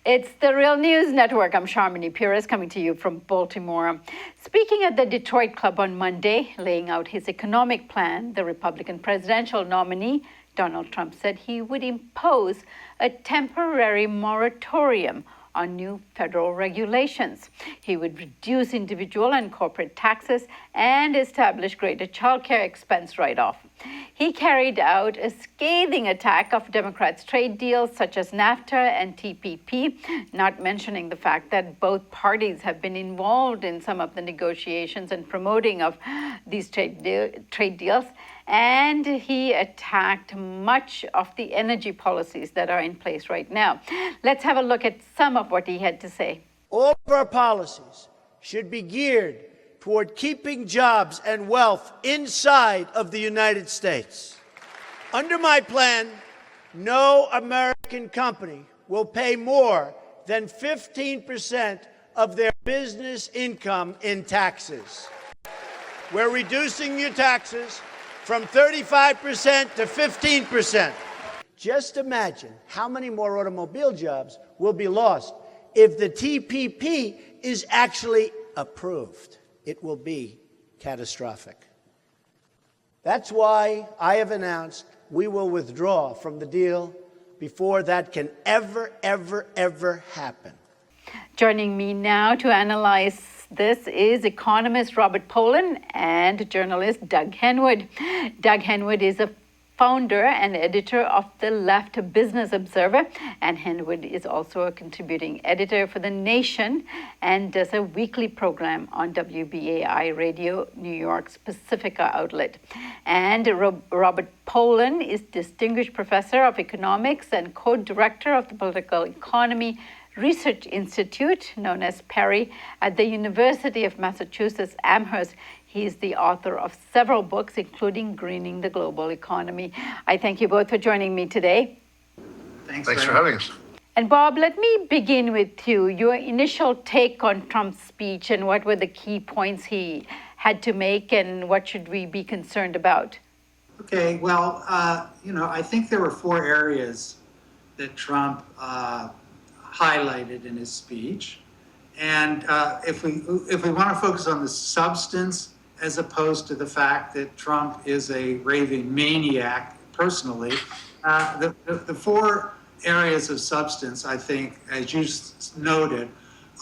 It's the Real News Network. I'm Sharmini Pires coming to you from Baltimore. Speaking at the Detroit Club on Monday, laying out his economic plan, the Republican presidential nominee, Donald Trump, said he would impose a temporary moratorium on new federal regulations. He would reduce individual and corporate taxes and establish greater childcare expense write-off. He carried out a scathing attack of Democrats' trade deals such as NAFTA and TPP, not mentioning the fact that both parties have been involved in some of the negotiations and promoting of these trade deals. And he attacked much of the energy policies that are in place right now. Let's have a look at some of what he had to say. All of our policies should be geared toward keeping jobs and wealth inside of the United States. Under my plan, no American company will pay more than 15% of their business income in taxes. We're reducing your taxes from 35% to 15%. Just imagine how many more automobile jobs will be lost if the TPP is actually approved. It will be catastrophic. That's why I have announced we will withdraw from the deal before that can ever happen. Joining me now to analyze this is economist Robert Pollin and journalist Doug Henwood. Doug Henwood is a founder and editor of the Left Business Observer, and Henwood is also a contributing editor for The Nation and does a weekly program on WBAI Radio, New York's Pacifica outlet. And Robert Pollin is Distinguished Professor of Economics and co-director of the Political Economy Research Institute, known as PERI, at the University of Massachusetts Amherst. He is the author of several books, including Greening the Global Economy. I thank you both for joining me today. Thanks for having us. And Bob, let me begin with you. Your initial take on Trump's speech and what were the key points he had to make and what should we be concerned about? Okay, well, I think there were four areas that Trump highlighted in his speech. And if we want to focus on the substance as opposed to the fact that Trump is a raving maniac personally, the four areas of substance, I think, as you noted,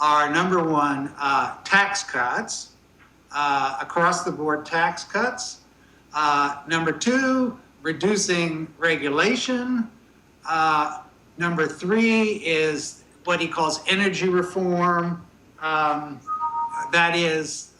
are number one, tax cuts, across the board tax cuts. Number two, reducing regulation. Number three is what he calls energy reform. That is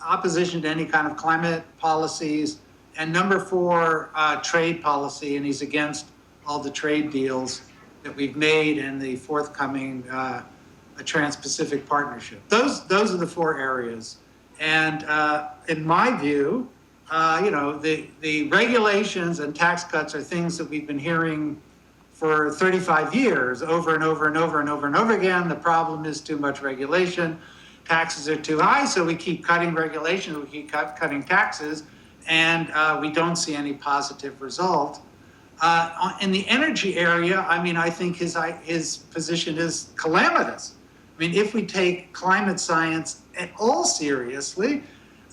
opposition to any kind of climate policies. And number four, trade policy, and he's against all the trade deals that we've made and the forthcoming Trans-Pacific Partnership. Those are the four areas. And in my view, the regulations and tax cuts are things that we've been hearing for 35 years, over and over and over and over and over again. The problem is too much regulation. Taxes are too high, so we keep cutting regulations, we keep cutting taxes, and we don't see any positive result. In the energy area, I think his position is calamitous. If we take climate science at all seriously,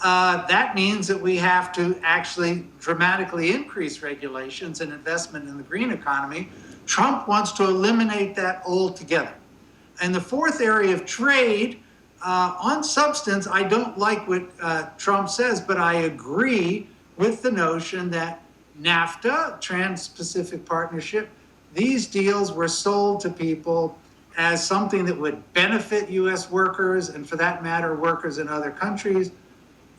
that means that we have to actually dramatically increase regulations and investment in the green economy. Trump wants to eliminate that altogether. And the fourth area of trade, on substance, I don't like what Trump says, but I agree with the notion that NAFTA, Trans-Pacific Partnership, these deals were sold to people as something that would benefit U.S. workers, and for that matter, workers in other countries.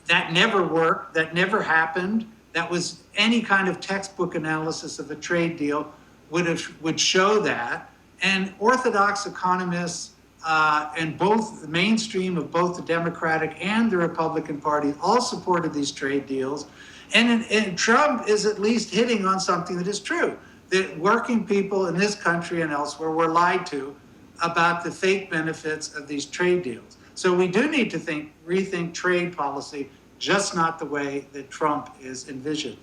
That never worked, that never happened. That was any kind of textbook analysis of a trade deal would show that. And orthodox economists and both the mainstream of both the Democratic and the Republican Party all supported these trade deals. And Trump is at least hitting on something that is true, that working people in this country and elsewhere were lied to about the fake benefits of these trade deals. So we do need to rethink trade policy, just not the way that Trump is envisioned.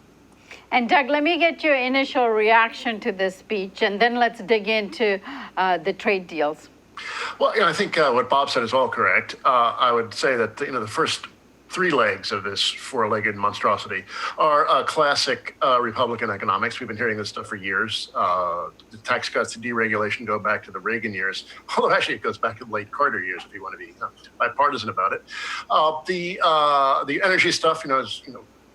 And Doug, let me get your initial reaction to this speech, and then let's dig into the trade deals. Well, I think what Bob said is all correct. I would say that the first three legs of this four-legged monstrosity are classic Republican economics. We've been hearing this stuff for years. The tax cuts, the deregulation go back to the Reagan years, although actually it goes back to the late Carter years if you want to be bipartisan about it. The energy stuff, as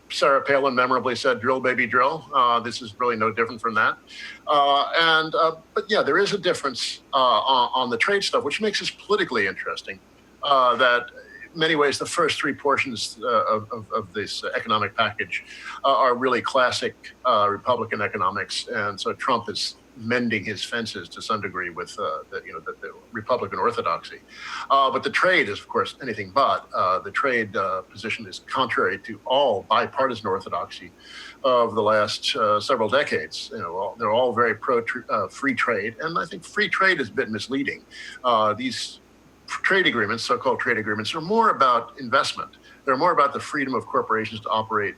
Sarah Palin memorably said, drill, baby, drill. This is really no different from that. But yeah, there is a difference on the trade stuff, which makes this politically interesting. That in many ways, the first three portions of this economic package are really classic Republican economics. And so Trump is mending his fences to some degree with the Republican orthodoxy. But the trade is, of course, anything but. The trade position is contrary to all bipartisan orthodoxy of the last several decades. They're all very pro free trade, and I think free trade is a bit misleading. These trade agreements, so-called trade agreements, are more about investment. They're more about the freedom of corporations to operate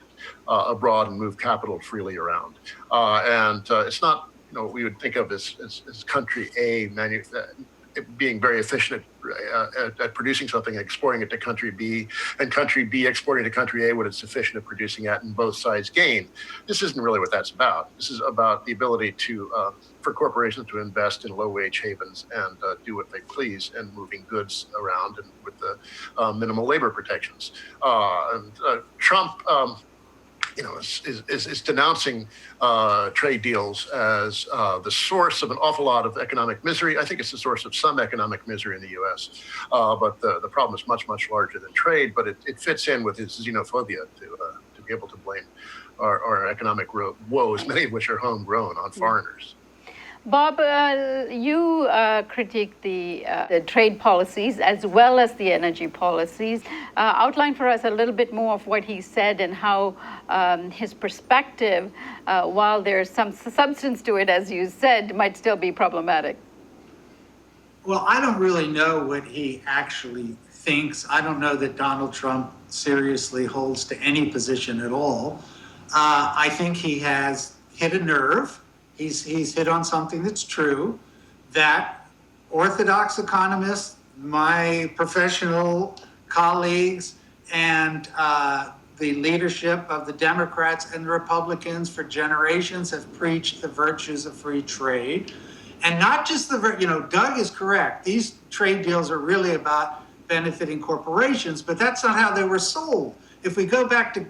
abroad and move capital freely around. It's not what we would think of as country A being very efficient at producing something, exporting it to country B, and country B exporting to country A what it's efficient at producing at, and both sides gain. This isn't really what that's about. This is about the ability for corporations to invest in low-wage havens and do what they please, and moving goods around and with the minimal labor protections. Trump is denouncing trade deals as the source of an awful lot of economic misery. I think it's the source of some economic misery in the U.S., but the problem is much, much larger than trade, but it fits in with his xenophobia to be able to blame our economic woes, many of which are homegrown, on foreigners. Bob, you critique the trade policies as well as the energy policies. Outline for us a little bit more of what he said and how his perspective, while there's some substance to it, as you said, might still be problematic. Well, I don't really know what he actually thinks. I don't know that Donald Trump seriously holds to any position at all. I think he has hit a nerve. He's hit on something that's true, that orthodox economists, my professional colleagues, and the leadership of the Democrats and the Republicans for generations have preached the virtues of free trade. And not just Doug is correct. These trade deals are really about benefiting corporations, but that's not how they were sold. If we go back to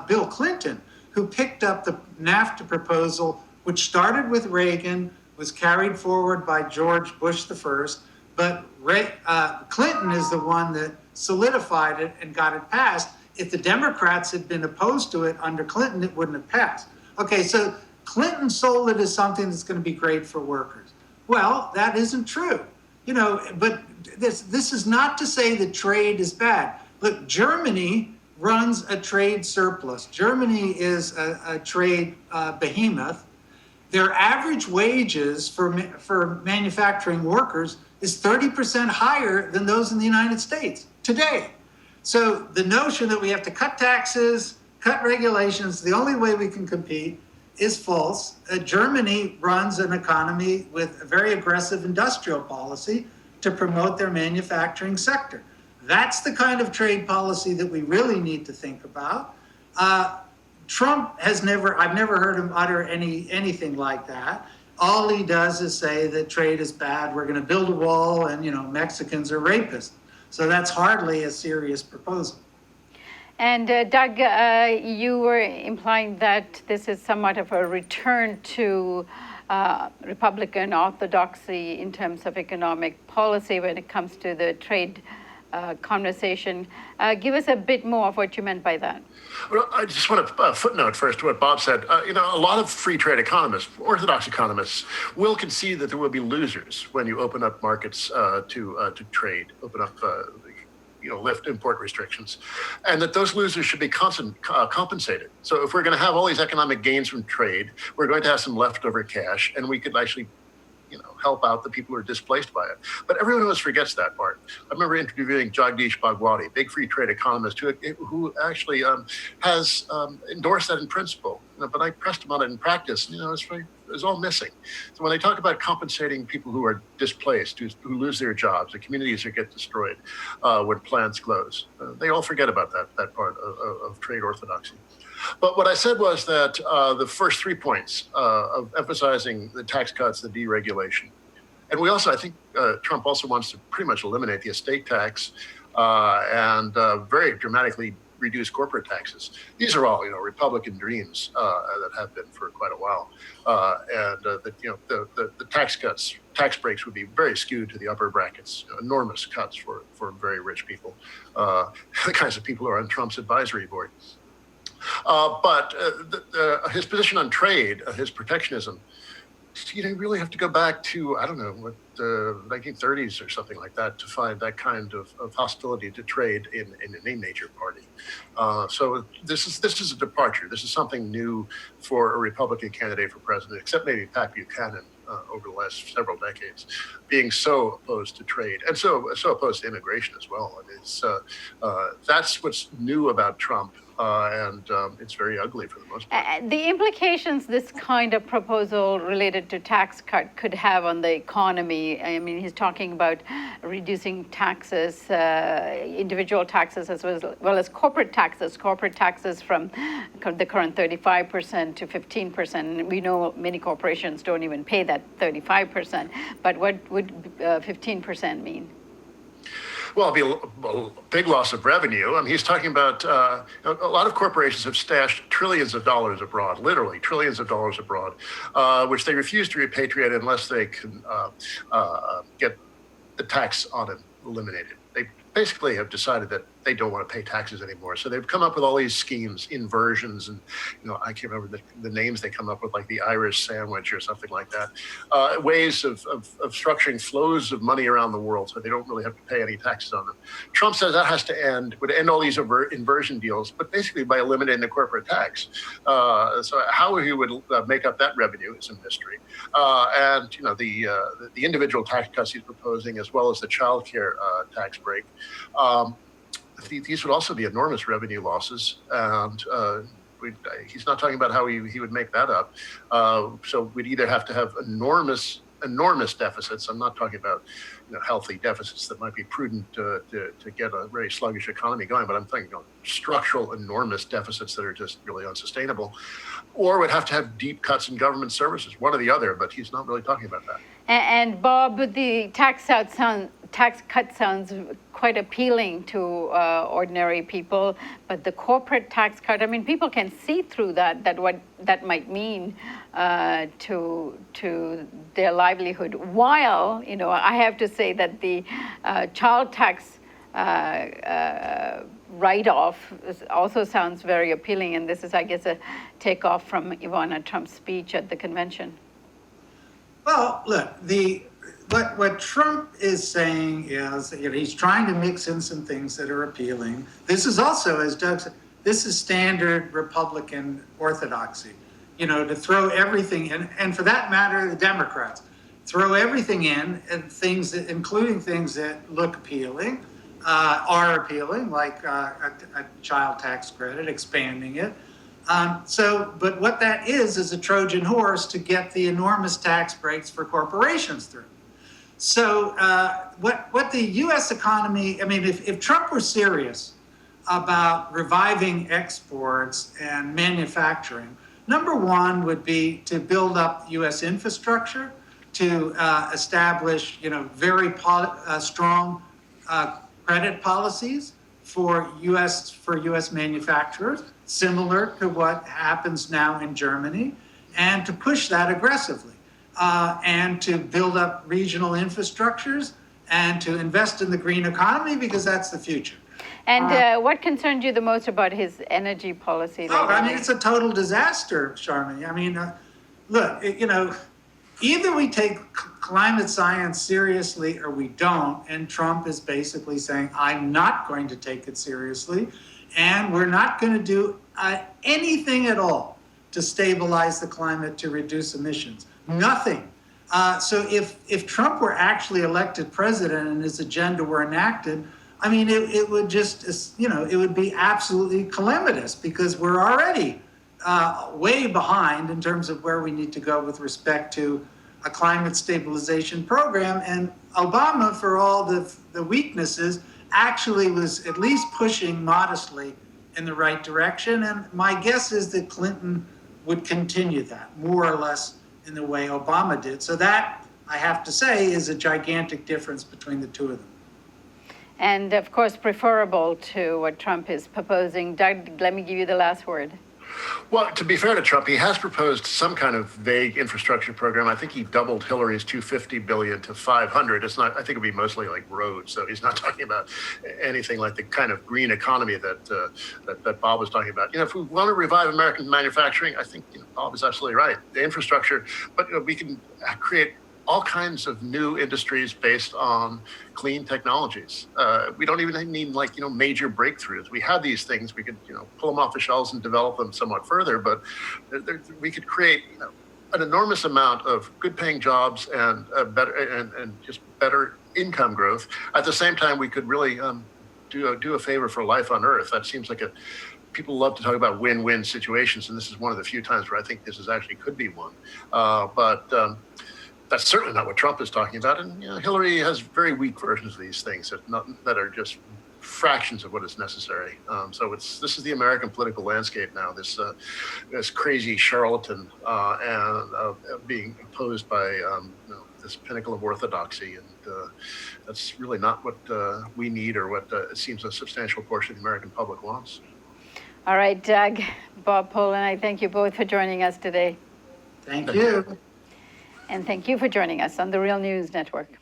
Bill Clinton, who picked up the NAFTA proposal, which started with Reagan, was carried forward by George Bush the first, but Clinton is the one that solidified it and got it passed. If the Democrats had been opposed to it under Clinton, it wouldn't have passed. Okay, so Clinton sold it as something that's going to be great for workers. Well, that isn't true. But this is not to say that trade is bad. Look, Germany runs a trade surplus. Germany is a trade behemoth. Their average wages for manufacturing workers is 30% higher than those in the United States today. So the notion that we have to cut taxes, cut regulations, the only way we can compete is false. Germany runs an economy with a very aggressive industrial policy to promote their manufacturing sector. That's the kind of trade policy that we really need to think about. Trump I've never heard him utter anything like that. All he does is say that trade is bad, we're going to build a wall, and Mexicans are rapists. So that's hardly a serious proposal. And Doug, you were implying that this is somewhat of a return to Republican orthodoxy in terms of economic policy when it comes to the trade conversation. Give us a bit more of what you meant by that. Well, I just want to footnote first to what Bob said. A lot of free trade economists, orthodox economists, will concede that there will be losers when you open up markets to trade, open up lift import restrictions, and that those losers should be compensated. So if we're going to have all these economic gains from trade, we're going to have some leftover cash, and we could actually help out the people who are displaced by it. But everyone always forgets that part. I remember interviewing Jagdish Bhagwati, big free trade economist, who actually has endorsed that in principle. But I pressed him on it in practice. It's all missing. So when they talk about compensating people who are displaced, who lose their jobs, the communities that get destroyed when plants close, they all forget about that part of trade orthodoxy. But what I said was that the first 3 points of emphasizing the tax cuts, the deregulation, and I think Trump also wants to pretty much eliminate the estate tax and very dramatically reduce corporate taxes. These are all, Republican dreams that have been for quite a while. The tax cuts, tax breaks would be very skewed to the upper brackets, enormous cuts for very rich people, the kinds of people who are on Trump's advisory board. But his position on trade, his protectionism, you really have to go back to, I don't know, the 1930s or something like that to find that kind of hostility to trade in any major party. So this is a departure. This is something new for a Republican candidate for president, except maybe Pat Buchanan over the last several decades, being so opposed to trade and so opposed to immigration as well. That's what's new about Trump. And it's very ugly for the most part. The implications this kind of proposal related to tax cut could have on the economy. I mean, he's talking about reducing taxes, individual taxes as well as corporate taxes from the current 35% to 15%. We know many corporations don't even pay that 35%. But what would 15% mean? Well, it'll be a big loss of revenue. He's talking about a lot of corporations have stashed trillions of dollars abroad, literally trillions of dollars abroad, which they refuse to repatriate unless they can get the tax on it eliminated. They basically have decided that they don't want to pay taxes anymore. So they've come up with all these schemes, inversions, and I can't remember the names they come up with, like the Irish sandwich or something like that. Ways of structuring flows of money around the world so they don't really have to pay any taxes on them. Trump says that has to end, would end all these inversion deals, but basically by eliminating the corporate tax. So how he would make up that revenue is a mystery. And the individual tax cuts he's proposing, as well as the child care tax break. These would also be enormous revenue losses, and he's not talking about how he would make that up. So we'd either have to have enormous deficits. I'm not talking about healthy deficits that might be prudent to get a very sluggish economy going, but I'm thinking structural enormous deficits that are just really unsustainable, or would have to have deep cuts in government services, one or the other, but he's not really talking about that. And Bob, the tax cut sounds quite appealing to ordinary people, but the corporate tax cut, people can see through that what that might mean to their livelihood. While, I have to say that the child tax write-off also sounds very appealing, and this is, I guess, a takeoff from Ivana Trump's speech at the convention. Well, look, what Trump is saying is that he's trying to mix in some things that are appealing. This is also, as Doug said, this is standard Republican orthodoxy, to throw everything in, and for that matter, the Democrats throw everything in, and including things that look appealing, are appealing, like a child tax credit, expanding it. But what that is a Trojan horse to get the enormous tax breaks for corporations through. So what the U.S. economy, if Trump were serious about reviving exports and manufacturing, number one would be to build up U.S. infrastructure, to establish, very strong credit policies for U.S. manufacturers, similar to what happens now in Germany, and to push that aggressively, and to build up regional infrastructures and to invest in the green economy, because that's the future. And what concerned you the most about his energy policy? It's a total disaster, Sharmini. Look, either we take climate science seriously or we don't, and Trump is basically saying, I'm not going to take it seriously, and we're not going to do anything at all to stabilize the climate, to reduce emissions. Nothing. So if Trump were actually elected president and his agenda were enacted, I mean, it would just, it would be absolutely calamitous because we're already way behind in terms of where we need to go with respect to a climate stabilization program. And Obama, for all the weaknesses, actually was at least pushing modestly in the right direction. And my guess is that Clinton would continue that more or less in the way Obama did. So that, I have to say, is a gigantic difference between the two of them. And of course, preferable to what Trump is proposing. Doug, let me give you the last word. Well, to be fair to Trump, he has proposed some kind of vague infrastructure program. I think he doubled Hillary's $250 billion to $500. It's not. I think it'd be mostly like roads. So he's not talking about anything like the kind of green economy that Bob was talking about. If we want to revive American manufacturing, I think Bob is absolutely right. The infrastructure, but we can create all kinds of new industries based on clean technologies. We don't even need major breakthroughs. We have these things. We could pull them off the shelves and develop them somewhat further, but we could create an enormous amount of good-paying jobs and better and just better income growth. At the same time, we could really do a favor for life on Earth. That seems like people love to talk about win-win situations, and this is one of the few times where I think this actually could be one. But that's certainly not what Trump is talking about. And Hillary has very weak versions of these things that are just fractions of what is necessary. So this is the American political landscape now. This crazy charlatan being opposed by this pinnacle of orthodoxy, and that's really not what we need or what it seems a substantial portion of the American public wants. All right, Doug, Bob Pollin, I thank you both for joining us today. Thank you. And thank you for joining us on the Real News Network.